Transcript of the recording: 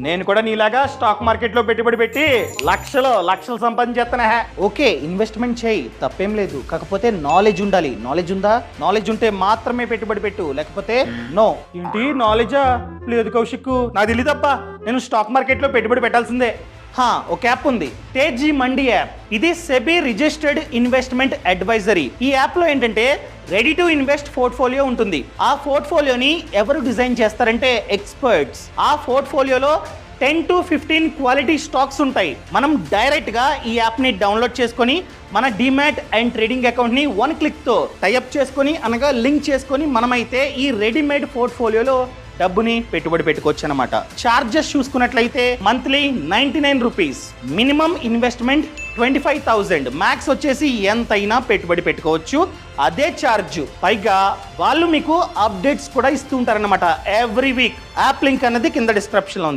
నేను కూడా నీలాగా స్టాక్ మార్కెట్ లో పెట్టుబడి పెట్టి లక్షలు సంపాదించేస్తానా. ఓకే, ఇన్వెస్ట్మెంట్ చేయి, తప్పేం లేదు. కాకపోతే నాలెడ్జ్ ఉండాలి. నాలెడ్జ్ ఉందా? నాలెడ్జ్ ఉంటే మాత్రమే పెట్టుబడి పెట్టు, లేకపోతే నో. ఏంటి నాలెడ్జా? లేదు కౌశిక్, నాకు తెలియదప్ప. నేను స్టాక్ మార్కెట్ లో పెట్టుబడి పెట్టాల్సిందే. ఒక యాప్ ఉంది, తేజీ మండి యాప్. ఇది సెబీ రిజిస్టర్డ్ ఇన్వెస్ట్మెంట్ అడ్వైజరీ. ఈ యాప్ లో ఏంటంటే రెడీ టు ఇన్వెస్ట్ పోర్ట్ఫోలియో ఉంటుంది. ఆ పోర్ట్ఫోలియోని ఎవరు డిజైన్ చేస్తారంటే ఎక్స్పర్ట్స్. ఆ పోర్ట్ఫోలియోలో 10 to 15 క్వాలిటీ స్టాక్స్ ఉంటాయి. మనం డైరెక్ట్ గా ఈ యాప్ ని డౌన్లోడ్ చేసుకొని మన డిమాట్ అండ్ ట్రేడింగ్ అకౌంట్ ని 1 క్లిక్ తో టైఅప్ చేసుకొని, అనగా లింక్ చేసుకొని, మనమైతే ఈ రెడీమేడ్ పోర్ట్ఫోలియోలో డబ్బుని పెట్టుబడి పెట్టుకోవచ్చు అనమాట. చార్జెస్ చూసుకున్నట్లయితే monthly 99 rupees, minimum investment 25,000, max వచ్చేసి ఎంతైనా పెట్టుబడి పెట్టుకోవచ్చు. అదే ఛార్జ్, పైగా వాళ్ళు మీకు అప్డేట్స్ కూడా ఇస్తూ ఉంటారన్నమాట ఎవ్రీ వీక్. యాప్ లింక్ అన్నది కింద డిస్క్రిప్షన్ లో ఉంది.